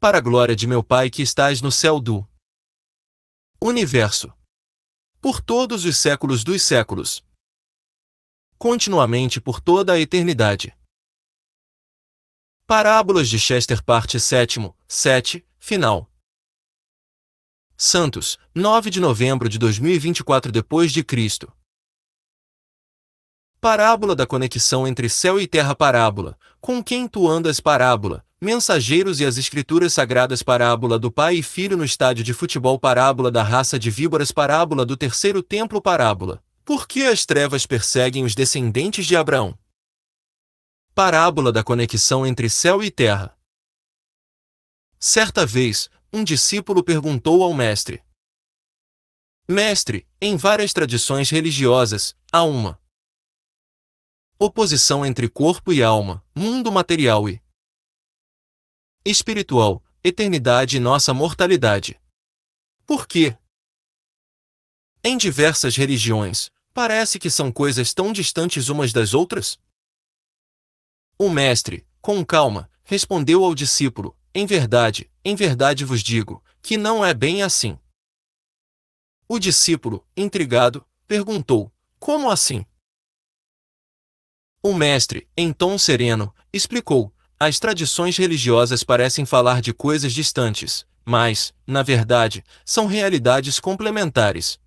para a glória de meu Pai que estás no céu do universo, por todos os séculos dos séculos, continuamente por toda a eternidade. Parábolas de Chester, parte 7º, 7, final. Santos, 9 de novembro de 2024 d.C. Parábola da conexão entre céu e terra. Parábola, com quem tu andas. Parábola, mensageiros e as escrituras sagradas. Parábola do pai e filho no estádio de futebol. Parábola da raça de víboras. Parábola do terceiro templo. Parábola, por que as trevas perseguem os descendentes de Abraão. Parábola da conexão entre céu e terra. Certa vez, um discípulo perguntou ao mestre: Mestre, em várias tradições religiosas, há uma oposição entre corpo e alma, mundo material e espiritual, eternidade e nossa mortalidade. Por quê? Em diversas religiões, parece que são coisas tão distantes umas das outras? O mestre, com calma, respondeu ao discípulo: em verdade vos digo, que não é bem assim. O discípulo, intrigado, perguntou: como assim? O mestre, em tom sereno, explicou: as tradições religiosas parecem falar de coisas distantes, mas, na verdade, são realidades complementares.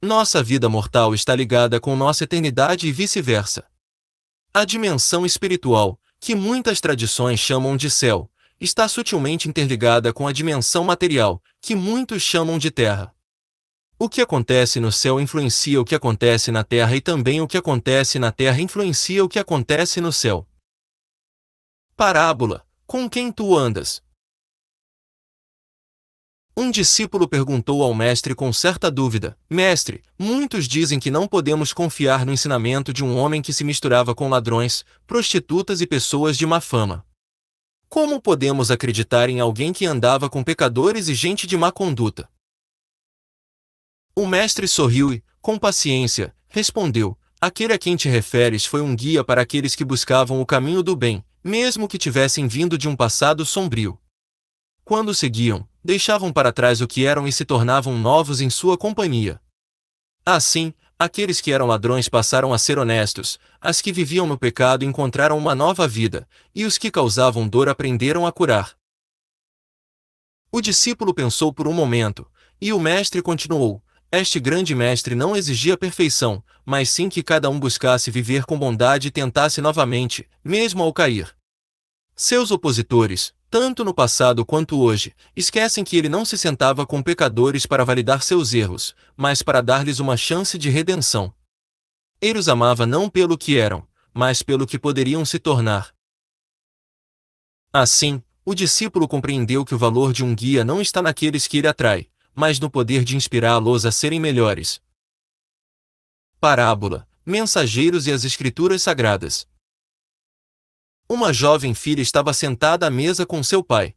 Nossa vida mortal está ligada com nossa eternidade e vice-versa. A dimensão espiritual, que muitas tradições chamam de céu, está sutilmente interligada com a dimensão material, que muitos chamam de terra. O que acontece no céu influencia o que acontece na terra e também o que acontece na terra influencia o que acontece no céu. Parábola, com quem tu andas? Um discípulo perguntou ao mestre com certa dúvida: Mestre, muitos dizem que não podemos confiar no ensinamento de um homem que se misturava com ladrões, prostitutas e pessoas de má fama. Como podemos acreditar em alguém que andava com pecadores e gente de má conduta? O mestre sorriu e, com paciência, respondeu: aquele a quem te referes foi um guia para aqueles que buscavam o caminho do bem, mesmo que tivessem vindo de um passado sombrio. Quando seguiam, deixavam para trás o que eram e se tornavam novos em sua companhia. Assim, aqueles que eram ladrões passaram a ser honestos, as que viviam no pecado encontraram uma nova vida, e os que causavam dor aprenderam a curar. O discípulo pensou por um momento, e o mestre continuou: este grande mestre não exigia perfeição, mas sim que cada um buscasse viver com bondade e tentasse novamente, mesmo ao cair. Seus opositores, tanto no passado quanto hoje, esquecem que ele não se sentava com pecadores para validar seus erros, mas para dar-lhes uma chance de redenção. Ele os amava não pelo que eram, mas pelo que poderiam se tornar. Assim, o discípulo compreendeu que o valor de um guia não está naqueles que ele atrai, mas no poder de inspirá-los a serem melhores. Parábola, mensageiros e as escrituras sagradas. Uma jovem filha estava sentada à mesa com seu pai,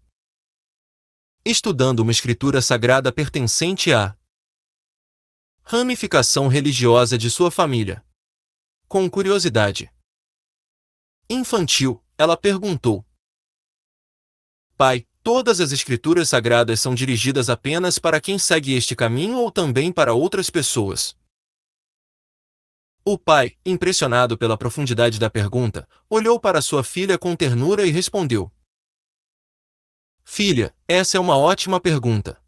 estudando uma escritura sagrada pertencente à ramificação religiosa de sua família. Com curiosidade infantil, ela perguntou: Pai, todas as escrituras sagradas são dirigidas apenas para quem segue este caminho ou também para outras pessoas? O pai, impressionado pela profundidade da pergunta, olhou para sua filha com ternura e respondeu: Filha, essa é uma ótima pergunta.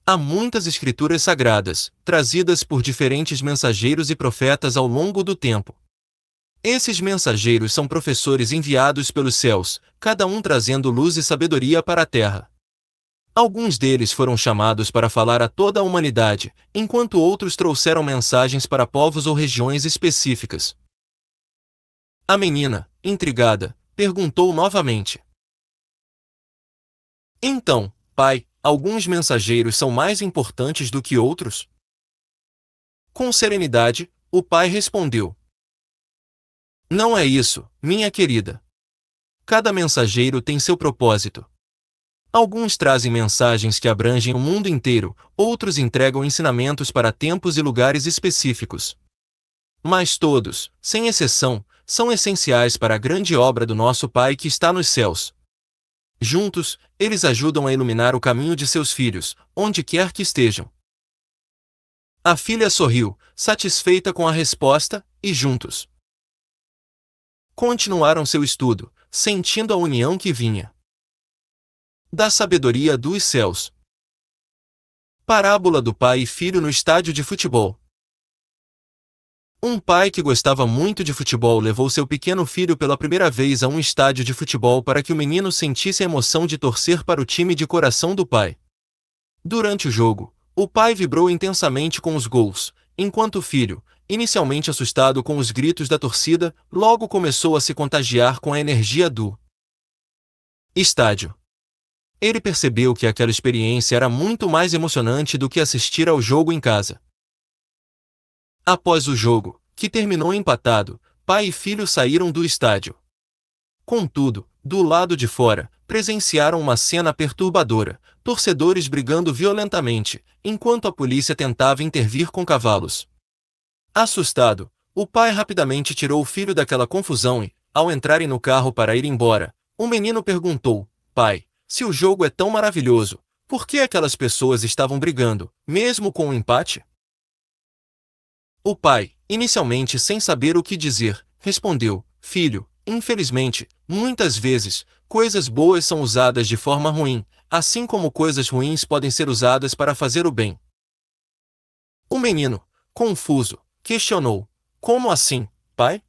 Há muitas escrituras sagradas, trazidas por diferentes mensageiros e profetas ao longo do tempo. Esses mensageiros são professores enviados pelos céus, cada um trazendo luz e sabedoria para a terra. Alguns deles foram chamados para falar a toda a humanidade, enquanto outros trouxeram mensagens para povos ou regiões específicas. A menina, intrigada, perguntou novamente: Então, pai, alguns mensageiros são mais importantes do que outros? Com serenidade, o pai respondeu: Não é isso, minha querida. Cada mensageiro tem seu propósito. Alguns trazem mensagens que abrangem o mundo inteiro, outros entregam ensinamentos para tempos e lugares específicos. Mas todos, sem exceção, são essenciais para a grande obra do nosso Pai que está nos céus. Juntos, eles ajudam a iluminar o caminho de seus filhos, onde quer que estejam. A filha sorriu, satisfeita com a resposta, e juntos continuaram seu estudo, sentindo a união que vinha da sabedoria dos céus. Parábola do pai e filho no estádio de futebol. Um pai que gostava muito de futebol levou seu pequeno filho pela primeira vez a um estádio de futebol para que o menino sentisse a emoção de torcer para o time de coração do pai. Durante o jogo, o pai vibrou intensamente com os gols, enquanto o filho, inicialmente assustado com os gritos da torcida, logo começou a se contagiar com a energia do estádio. Ele percebeu que aquela experiência era muito mais emocionante do que assistir ao jogo em casa. Após o jogo, que terminou empatado, pai e filho saíram do estádio. Contudo, do lado de fora, presenciaram uma cena perturbadora, torcedores brigando violentamente, enquanto a polícia tentava intervir com cavalos. Assustado, o pai rapidamente tirou o filho daquela confusão e, ao entrarem no carro para ir embora, o menino perguntou: pai, se o jogo é tão maravilhoso, por que aquelas pessoas estavam brigando, mesmo com o empate? O pai, inicialmente sem saber o que dizer, respondeu: filho, infelizmente, muitas vezes, coisas boas são usadas de forma ruim, assim como coisas ruins podem ser usadas para fazer o bem. O menino, confuso, questionou: como assim, pai?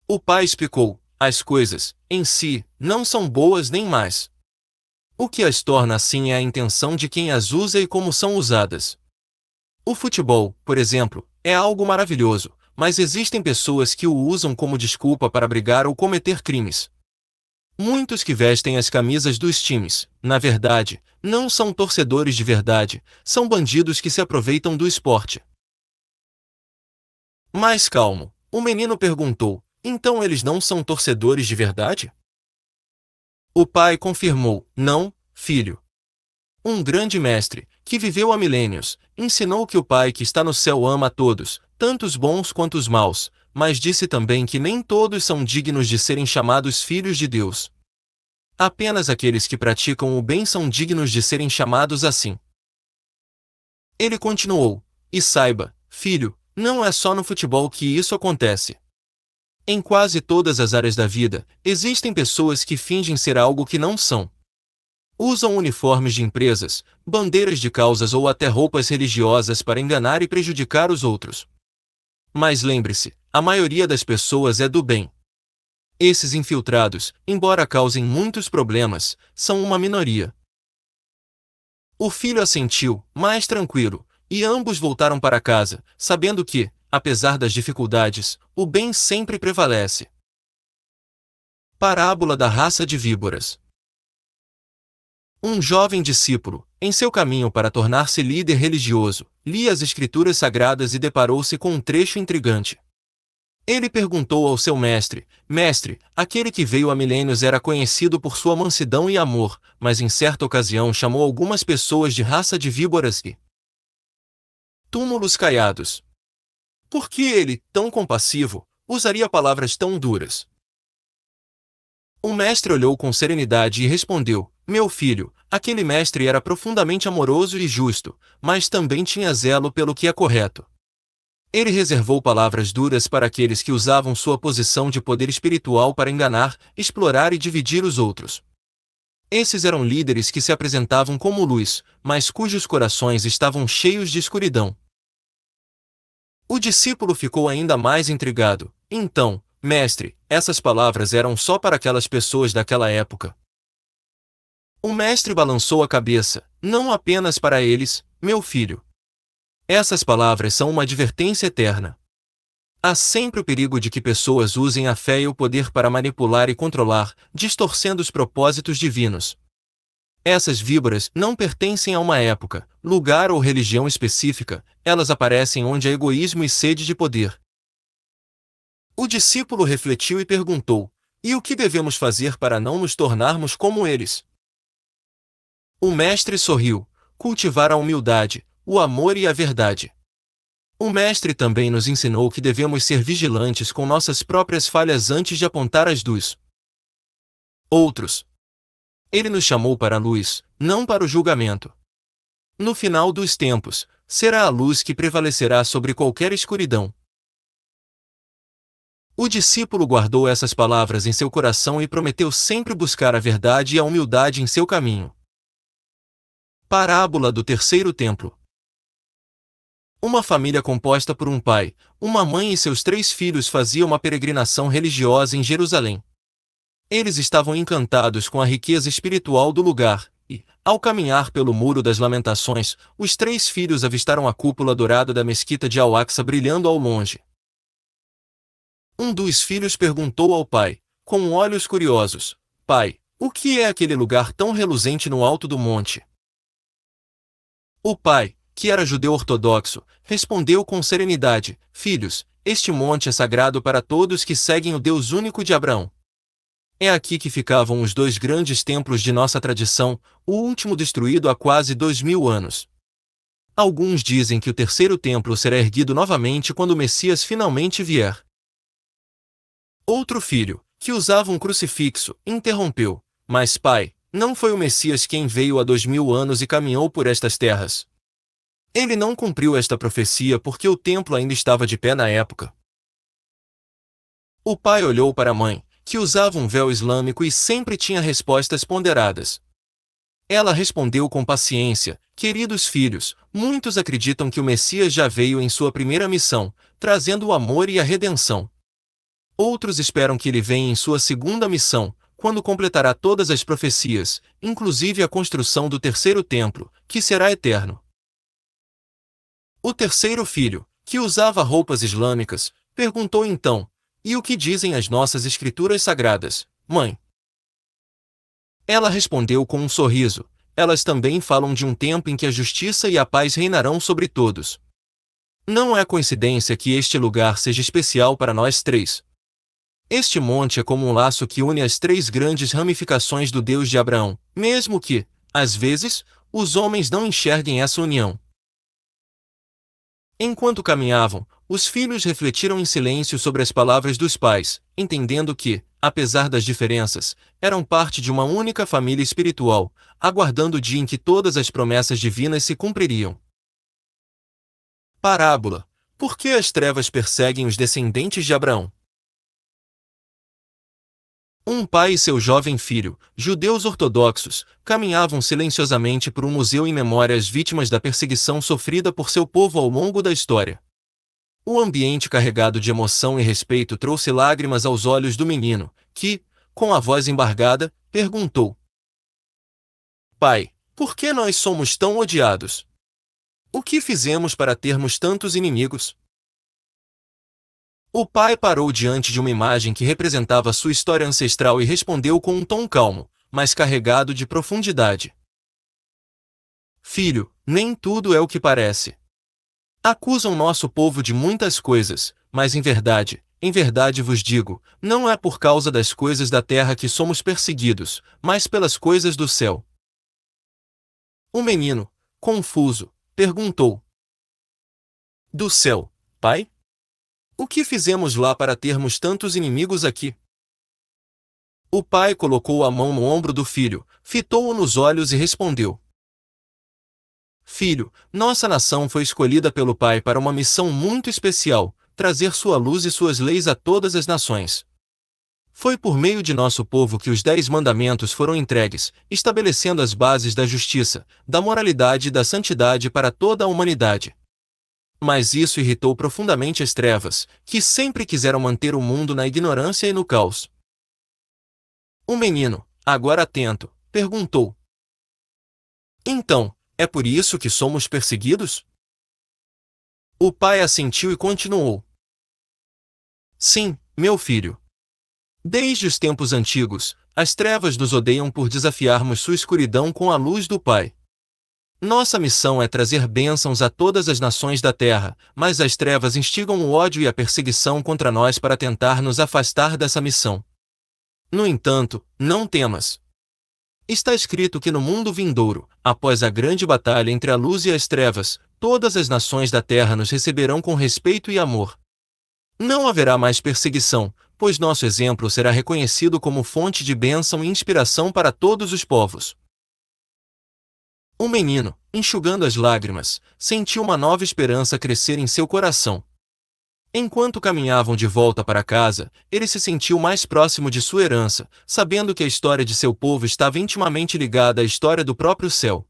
O pai explicou: as coisas, em si, não são boas nem más. O que as torna assim é a intenção de quem as usa e como são usadas. O futebol, por exemplo, é algo maravilhoso, mas existem pessoas que o usam como desculpa para brigar ou cometer crimes. Muitos que vestem as camisas dos times, na verdade, não são torcedores de verdade, são bandidos que se aproveitam do esporte. Mais calmo, o menino perguntou: então eles não são torcedores de verdade? O pai confirmou: não, filho. Um grande mestre, que viveu há milênios, ensinou que o Pai que está no céu ama a todos, tanto os bons quanto os maus, mas disse também que nem todos são dignos de serem chamados filhos de Deus. Apenas aqueles que praticam o bem são dignos de serem chamados assim. Ele continuou: e saiba, filho, não é só no futebol que isso acontece. Em quase todas as áreas da vida, existem pessoas que fingem ser algo que não são. Usam uniformes de empresas, bandeiras de causas ou até roupas religiosas para enganar e prejudicar os outros. Mas lembre-se, a maioria das pessoas é do bem. Esses infiltrados, embora causem muitos problemas, são uma minoria. O filho assentiu, mais tranquilo, e ambos voltaram para casa, sabendo que, apesar das dificuldades, o bem sempre prevalece. Parábola da raça de víboras. Um jovem discípulo, em seu caminho para tornar-se líder religioso, lia as Escrituras Sagradas e deparou-se com um trecho intrigante. Ele perguntou ao seu mestre: Mestre, aquele que veio há milênios era conhecido por sua mansidão e amor, mas em certa ocasião chamou algumas pessoas de raça de víboras e túmulos caiados. Por que ele, tão compassivo, usaria palavras tão duras? O mestre olhou com serenidade e respondeu: Meu filho, aquele mestre era profundamente amoroso e justo, mas também tinha zelo pelo que é correto. Ele reservou palavras duras para aqueles que usavam sua posição de poder espiritual para enganar, explorar e dividir os outros. Esses eram líderes que se apresentavam como luz, mas cujos corações estavam cheios de escuridão. O discípulo ficou ainda mais intrigado. Então, mestre, essas palavras eram só para aquelas pessoas daquela época? O mestre balançou a cabeça: não apenas para eles, meu filho. Essas palavras são uma advertência eterna. Há sempre o perigo de que pessoas usem a fé e o poder para manipular e controlar, distorcendo os propósitos divinos. Essas víboras não pertencem a uma época, lugar ou religião específica, elas aparecem onde há egoísmo e sede de poder. O discípulo refletiu e perguntou: e o que devemos fazer para não nos tornarmos como eles? O mestre sorriu: cultivar a humildade, o amor e a verdade. O mestre também nos ensinou que devemos ser vigilantes com nossas próprias falhas antes de apontar as dos outros. Ele nos chamou para a luz, não para o julgamento. No final dos tempos, será a luz que prevalecerá sobre qualquer escuridão. O discípulo guardou essas palavras em seu coração e prometeu sempre buscar a verdade e a humildade em seu caminho. Parábola do terceiro templo. Uma família composta por um pai, uma mãe e seus 3 filhos fazia uma peregrinação religiosa em Jerusalém. Eles estavam encantados com a riqueza espiritual do lugar, e, ao caminhar pelo Muro das Lamentações, os 3 filhos avistaram a cúpula dourada da mesquita de Al-Aqsa brilhando ao longe. Um dos filhos perguntou ao pai, com olhos curiosos: Pai, o que é aquele lugar tão reluzente no alto do monte? O pai, que era judeu ortodoxo, respondeu com serenidade: Filhos, este monte é sagrado para todos que seguem o Deus único de Abraão. É aqui que ficavam os 2 grandes templos de nossa tradição, o último destruído há quase 2000 anos. Alguns dizem que o terceiro templo será erguido novamente quando o Messias finalmente vier. Outro filho, que usava um crucifixo, interrompeu: Mas pai, não foi o Messias quem veio há 2000 anos e caminhou por estas terras? Ele não cumpriu esta profecia porque o templo ainda estava de pé na época. O pai olhou para a mãe, que usava um véu islâmico e sempre tinha respostas ponderadas. Ela respondeu com paciência: Queridos filhos, muitos acreditam que o Messias já veio em sua primeira missão, trazendo o amor e a redenção. Outros esperam que ele venha em sua segunda missão, quando completará todas as profecias, inclusive a construção do terceiro templo, que será eterno. O terceiro filho, que usava roupas islâmicas, perguntou então: E o que dizem as nossas escrituras sagradas, mãe? Ela respondeu com um sorriso: Elas também falam de um tempo em que a justiça e a paz reinarão sobre todos. Não é coincidência que este lugar seja especial para nós 3. Este monte é como um laço que une as 3 grandes ramificações do Deus de Abraão, mesmo que, às vezes, os homens não enxerguem essa união. Enquanto caminhavam, os filhos refletiram em silêncio sobre as palavras dos pais, entendendo que, apesar das diferenças, eram parte de uma única família espiritual, aguardando o dia em que todas as promessas divinas se cumpririam. Parábola: Por que as trevas perseguem os descendentes de Abraão? Um pai e seu jovem filho, judeus ortodoxos, caminhavam silenciosamente por um museu em memória às vítimas da perseguição sofrida por seu povo ao longo da história. O ambiente carregado de emoção e respeito trouxe lágrimas aos olhos do menino, que, com a voz embargada, perguntou: Pai, por que nós somos tão odiados? O que fizemos para termos tantos inimigos? O pai parou diante de uma imagem que representava sua história ancestral e respondeu com um tom calmo, mas carregado de profundidade: Filho, nem tudo é o que parece. Acusam nosso povo de muitas coisas, mas em verdade vos digo, não é por causa das coisas da terra que somos perseguidos, mas pelas coisas do céu. O menino, confuso, perguntou: Do céu, pai? O que fizemos lá para termos tantos inimigos aqui? O pai colocou a mão no ombro do filho, fitou-o nos olhos e respondeu: Filho, nossa nação foi escolhida pelo Pai para uma missão muito especial, trazer sua luz e suas leis a todas as nações. Foi por meio de nosso povo que os 10 mandamentos foram entregues, estabelecendo as bases da justiça, da moralidade e da santidade para toda a humanidade. Mas isso irritou profundamente as trevas, que sempre quiseram manter o mundo na ignorância e no caos. O menino, agora atento, perguntou: Então, é por isso que somos perseguidos? O pai assentiu e continuou: Sim, meu filho. Desde os tempos antigos, as trevas nos odeiam por desafiarmos sua escuridão com a luz do Pai. Nossa missão é trazer bênçãos a todas as nações da terra, mas as trevas instigam o ódio e a perseguição contra nós para tentar nos afastar dessa missão. No entanto, não temas. Está escrito que no mundo vindouro, após a grande batalha entre a luz e as trevas, todas as nações da terra nos receberão com respeito e amor. Não haverá mais perseguição, pois nosso exemplo será reconhecido como fonte de bênção e inspiração para todos os povos. O menino, enxugando as lágrimas, sentiu uma nova esperança crescer em seu coração. Enquanto caminhavam de volta para casa, ele se sentiu mais próximo de sua herança, sabendo que a história de seu povo estava intimamente ligada à história do próprio céu.